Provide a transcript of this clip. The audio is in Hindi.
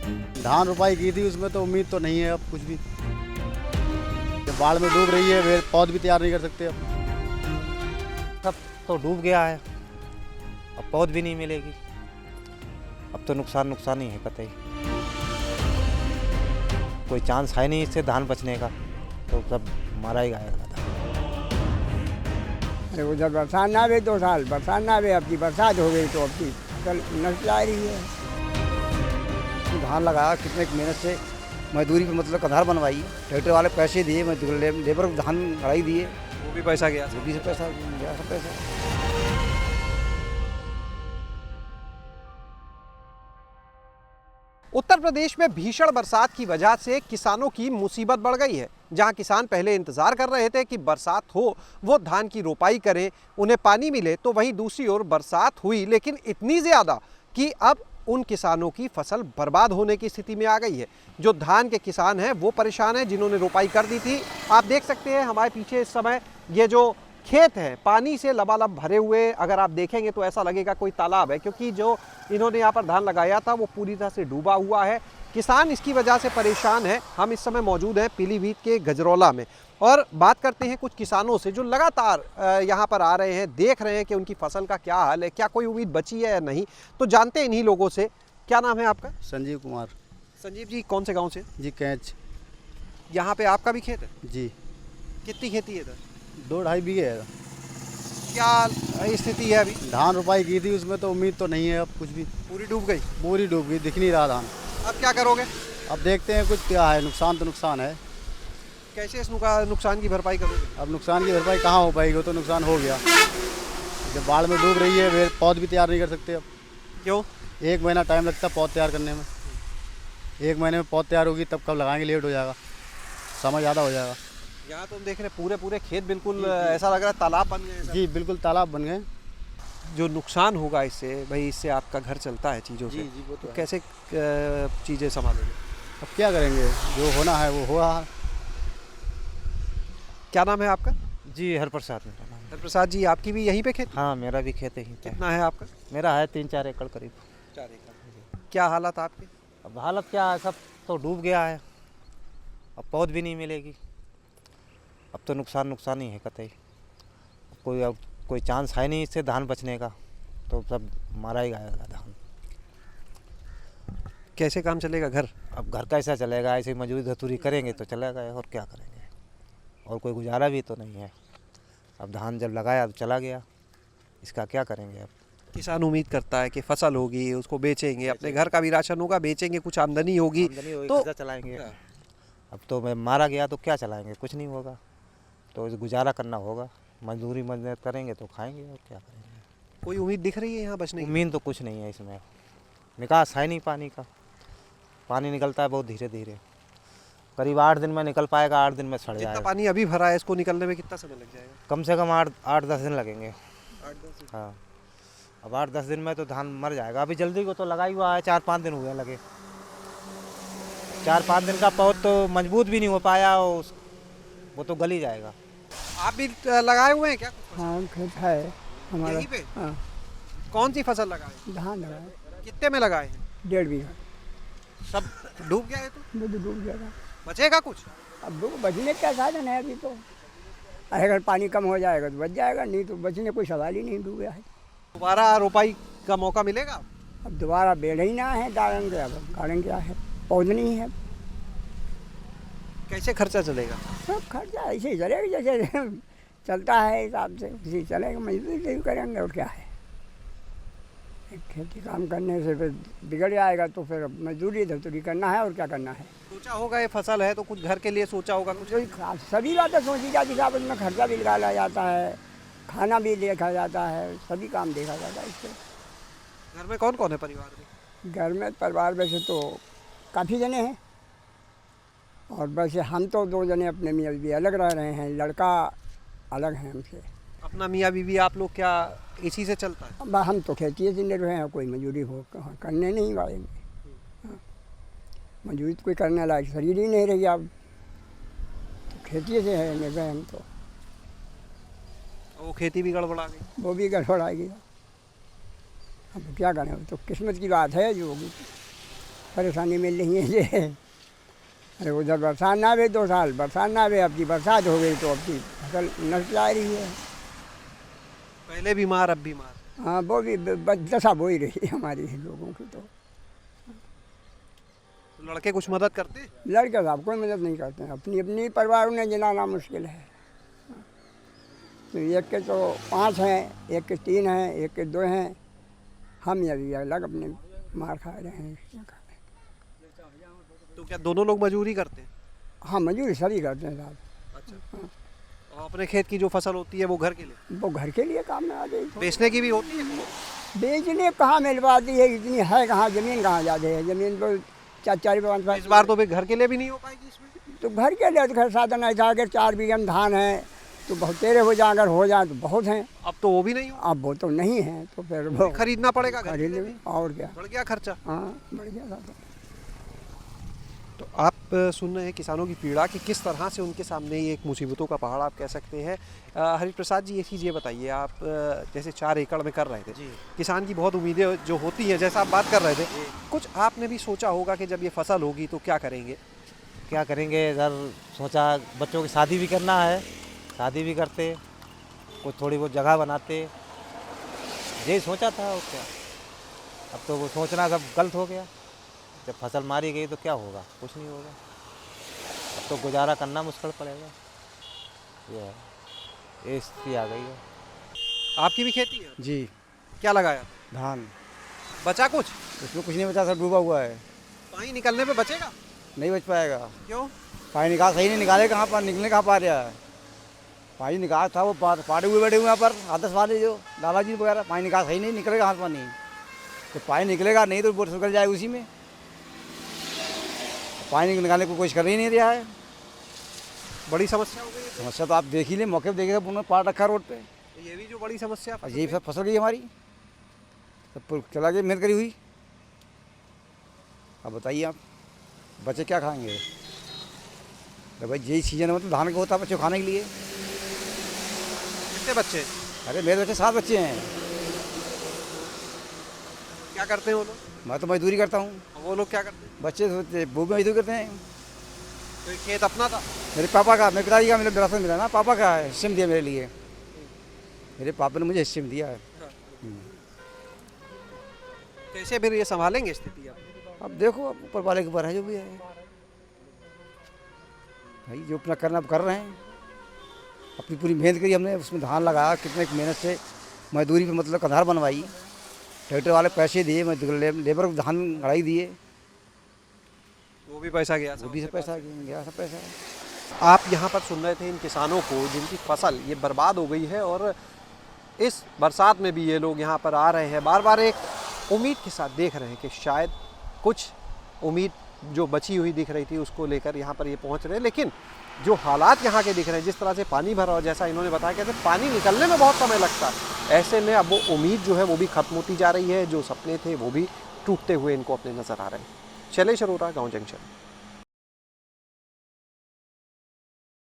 धान रोपाई की थी, उसमें तो उम्मीद तो नहीं है अब कुछ भी। जब बाढ़ में डूब रही है, वे पौध भी तैयार नहीं कर सकते अब। सब तो डूब गया है, अब पौध भी नहीं मिलेगी। अब तो नुकसान ही है कतई। कोई चांस है नहीं इससे धान बचने का, तो सब मारा ही जाएगा धान। अरे उधर बरसात ना आवे 2 साल, बरसात ना आवे, अब की बरसात हो गई तो अब की फसल नष्ट जा रही है। धान लगाया, कितने मेहनत से मजदूरी पे मतलब कधार बनवाई, ट्रैक्टर वाले पैसे दिए, लेबर को धान लड़ाई दिए, वो भी पैसा गया। वो भी से पैसा गया, सब पैसा। उत्तर प्रदेश में भीषण बरसात की वजह से किसानों की मुसीबत बढ़ गई है। जहां किसान पहले इंतजार कर रहे थे कि बरसात हो, वो धान की रोपाई करें, उन्हें पानी मिले, तो वहीं दूसरी ओर बरसात हुई, लेकिन इतनी ज़्यादा कि अब उन किसानों की फसल बर्बाद होने की स्थिति में आ गई है। जो धान के किसान हैं वो परेशान हैं, जिन्होंने रोपाई कर दी थी। आप देख सकते हैं हमारे पीछे इस समय ये जो खेत है पानी से लबालब भरे हुए, अगर आप देखेंगे तो ऐसा लगेगा कोई तालाब है, क्योंकि जो इन्होंने यहाँ पर धान लगाया था वो पूरी तरह से डूबा हुआ है। किसान इसकी वजह से परेशान है। हम इस समय मौजूद हैं पीलीभीत के गजरौला में और बात करते हैं कुछ किसानों से जो लगातार यहाँ पर आ रहे हैं, देख रहे हैं कि उनकी फसल का क्या हाल है, क्या कोई उम्मीद बची है या नहीं। तो जानते हैं इन्हीं लोगों से। क्या नाम है आपका? संजीव कुमार। संजीव जी, कौन से गाँव से? जी कैच। यहाँ पे आपका भी खेत है? जी। कितनी खेती है इधर? 2-2.5 बीघे है। क्या स्थिति है अभी? धान रोपाई की थी, उसमें तो उम्मीद तो नहीं है अब कुछ भी। पूरी डूब गई? पूरी डूब गई, दिख नहीं रहा धान। अब क्या करोगे? अब देखते हैं कुछ क्या है, नुकसान तो नुकसान है। कैसे इस नुकसान की भरपाई करोगे? अब नुकसान की भरपाई कहाँ हो पाएगी, वो तो नुकसान हो गया। जब बाढ़ में डूब रही है, वे पौध भी तैयार नहीं कर सकते अब। क्यों? 1 महीना टाइम लगता है पौध तैयार करने में। 1 महीने में पौध तैयार होगी, तब कब लगाएंगे लेट हो जाएगा, समय ज़्यादा हो जाएगा। यहाँ तो हम देख रहे हैं पूरे खेत बिल्कुल ऐसा लग रहा है तालाब बन गए। जी बिल्कुल तालाब बन गए। जो नुकसान होगा इससे, भाई इससे आपका घर चलता है चीज़ों से, जी वो तो है। कैसे चीज़ें संभालोगे? अब क्या करेंगे, जो होना है वो हो रहा है। क्या नाम है आपका? जी हरप्रसाद मेरा नाम है। हरप्रसाद जी, आपकी भी यहीं पे खेत? हाँ मेरा भी खेत यहीं पे है। कितना है आपका? मेरा है 3-4 एकड़ करीब। 4 एकड़। क्या हालात आपके? अब हालत क्या है, सब तो डूब गया है, अब पौध भी नहीं मिलेगी। अब तो नुकसान ही है कतई। अब कोई चांस है नहीं इससे धान बचने का, तो सब मारा ही जाएगा धान। कैसे काम चलेगा घर? अब घर कैसा चलेगा, ऐसे मजदूरी धतूरी करेंगे तो चलेगा, और क्या करेंगे, और कोई गुजारा भी तो नहीं है। अब धान जब लगाया तो चला गया, इसका क्या करेंगे अब। किसान उम्मीद करता है कि फसल होगी, उसको बेचेंगे, अपने घर का भी राशन होगा, बेचेंगे, कुछ आमदनी होगी तो खर्चा चलाएंगे। अब तो मैं मारा गया तो क्या चलाएंगे, कुछ नहीं होगा, तो गुजारा करना होगा। मजदूरी मजदूर करेंगे तो खाएंगे, और क्या करेंगे। कोई उम्मीद दिख रही है यहाँ बचने की? उम्मीद तो कुछ नहीं है इसमें, निकास है नहीं पानी का। पानी निकलता है बहुत धीरे धीरे, करीब 8 दिन में निकल पाएगा, 8 दिन में सड़ जितना जाएगा। पानी अभी भरा है, इसको निकलने में कितना समय लग जाएगा? कम से कम 8-10 दिन लगेंगे। 8-10 दिन। हाँ, अब 8-10 दिन में तो धान मर जाएगा। अभी जल्दी को तो लगा ही हुआ है, 4-5 दिन हुए लगे। 4-5 दिन का पौध तो मजबूत भी नहीं हो पाया, वो तो गल ही जाएगा। आप भी लगाए हुए हैं क्या? हाँ खेत है हमारा। यहीं पे? हाँ कौन सी फसल लगाए? धान लगाए कितने में लगाए हैं? 1.5 बीघा। सब डूब गया है तो वो तो डूब जाएगा। बचेगा कुछ? अब बचने का साधन है अभी तो, अगर पानी कम हो जाएगा तो बच जाएगा, नहीं तो बचने कोई सवाल ही नहीं, डूब गया है। दोबारा रोपाई का मौका मिलेगा? अब दोबारा बेड़ ही ना है, डालेंगे, अब काटेंगे क्या है, पौध नहीं है। कैसे खर्चा चलेगा? सब खर्चा ऐसे ही चलेगा जैसे चलता है हिसाब से, इसी चलेगा, मजदूरी से भी करेंगे, और क्या है। खेती काम करने से फिर बिगड़ जाएगा, तो फिर मजदूरी धतूरी करना है, और क्या करना है। सोचा होगा ये फसल है तो कुछ घर के लिए सोचा होगा कुछ? सभी बातें सोची जाती है, उसमें खर्चा भी निकाला जाता है, खाना भी देखा जाता है, सभी काम देखा जाता है इससे। घर में कौन कौन है परिवार में? घर में परिवार वैसे तो काफ़ी जने हैं, और वैसे हम तो 2 जने अपने मियाँ बीवी अलग रह रहे हैं, लड़का अलग है हमसे। अपना मियाँ बीवी आप लोग क्या इसी से चलता है? अब हम तो खेती से निर्भर हैं, कोई मजदूरी हो करने नहीं वालेंगे। हाँ, मजदूरी तो कोई करने लायक शरीर ही नहीं रही, अब तो खेती से है निर्भर हम तो। वो खेती भी गड़बड़ा गई? वो भी गड़बड़ा गया, अब क्या करें, तो किस्मत की बात है जो होगी। परेशानी मिल रही है ये। अरे उधर बरसात ना आवे 2 साल, बरसात ना आवे, अब की बरसात हो गई तो अब की फसल नष्ट जा रही है। पहले बीमार अब बीमार। हाँ, वो भी दशा वो ही रही है हमारी लोगों की। तो लड़के कुछ मदद करते हैं? लड़के साहब कोई मदद नहीं करते हैं, अपनी अपनी परिवार उन्हें जलाना मुश्किल है। तो एक के तो 5 हैं, एक के 3 हैं, एक के 2 हैं, हम अभी अलग अपने मार खा रहे हैं। तो क्या दोनों लोग मजदूरी करते हैं? हाँ, मजदूरी सभी करते हैं साहब। अच्छा। और अपने खेत की जो फसल होती है वो घर के लिए? वो घर के लिए काम में आ गई। बेचने की भी होती है? बेचने कहाँ मिल पाती है, इतनी है कहाँ, ज़मीन कहाँ ज़्यादा है, ज़मीन तो 4 5 इस बार तो फिर घर के लिए भी नहीं हो पाएगी इसमें? तो घर के लिए तो खैर साधन ऐसा अगर 4 बीघा में धान है तो बहुत तेरे हो जाए, अगर हो जाए तो बहुत हैं। अब तो वो भी नहीं हो, अब वो तो नहीं है तो फिर वो खरीदना पड़ेगा घर के खरीद लिए लेंगे, भी। और क्या। बढ़ गया खर्चा। हाँ, बढ़ गया साधन। तो आप सुन रहे हैं किसानों की पीड़ा कि किस तरह से उनके सामने ये एक मुसीबतों का पहाड़ आप कह सकते हैं। हरिप्रसाद जी, ये चीज़ ये बताइए, आप जैसे 4 एकड़ में कर रहे थे, किसान की बहुत उम्मीदें जो होती हैं, जैसा आप बात कर रहे थे, कुछ आपने भी सोचा होगा कि जब ये फसल होगी तो क्या करेंगे? क्या करेंगे इधर, सोचा बच्चों की शादी भी करना है, शादी भी करते, कुछ थोड़ी बहुत जगह बनाते, यही सोचा था। और क्या, अब तो वो सोचना सब गलत हो गया। जब फसल मारी गई तो क्या होगा, कुछ नहीं होगा। अब तो गुजारा करना मुश्किल पड़ेगा। ये है, ये स्थिति आ गई है। आपकी भी खेती है? जी। क्या लगाया? धान। बचा कुछ? उसमें कुछ नहीं बचा, सब डूबा हुआ है। पानी निकलने पे बचेगा? नहीं बच पाएगा। क्यों? पानी निकाल सही नहीं, निकाले कहाँ पर, निकलने कहाँ पा रहा है। पानी निकाल था वो पाड़े हुए बैठे हुए यहाँ पर आदर्श वाले जो दादाजी वगैरह, पानी निकाल सही नहीं, निकलेगा कहाँ पानी। तो पानी निकलेगा नहीं तो बोट निकल जाए उसी में। पानी निकालने की कोशिश कर ही नहीं रहा है। बड़ी समस्या हो गई है। समस्या तो आप देख ही ले, मौके पर देखे उन्होंने पार रखा रोड पे। ये भी जो बड़ी समस्या और यही फसल गई हमारी, सब चला गई मेहनत करी हुई। अब बताइए आप, बच्चे क्या खाएंगे? तो भाई यही सीजन है, मतलब धान का होता है बच्चों खाने के लिए। कितने बच्चे? अरे मेरे बच्चे 7 बच्चे हैं। क्या करते हैं वो लोग? मैं तो मजदूरी करता हूँ। और वो लोग क्या करते हैं? बच्चे तो वो भी मजदूरी करते हैं। तो ये खेत अपना था? मेरे पापा का, मेरे पिताजी का मेरे विरासत मिला ना, पापा का है, हिस्से में दिया मेरे लिए। मेरे पापा ने मुझे हिस्से में दिया है। कैसे फिर ये संभालेंगे स्थिति आप? अब देखो, अब ऊपर वाले के ऊपर है जो भी है भाई, जो अपना करना अब कर रहे हैं। अपनी पूरी मेहनत करी हमने, उसमें धान लगाया, कितने मेहनत से मजदूरी पे मतलब कधार बनवाई, ट्रैक्टर वाले पैसे दिए, लेबर को धान गड़ाई दिए, वो भी पैसा गया? वो भी सब पैसा गया, सब पैसा। आप यहाँ पर सुन रहे थे इन किसानों को जिनकी फसल ये बर्बाद हो गई है, और इस बरसात में भी ये लोग यहाँ पर आ रहे हैं, बार बार एक उम्मीद के साथ देख रहे हैं कि शायद कुछ उम्मीद जो बची हुई दिख रही थी उसको लेकर यहाँ पर ये पहुँच रहे हैं। लेकिन जो हालात यहाँ के दिख रहे हैं, जिस तरह से पानी भरा, और जैसा इन्होंने बताया कहते पानी निकलने में बहुत समय लगता है, ऐसे में अब वो उम्मीद जो है वो भी खत्म होती जा रही है, जो सपने थे वो भी टूटते हुए इनको अपने नज़र आ रहे हैं। शैलेश अरोरा, गाँव जंक्शन।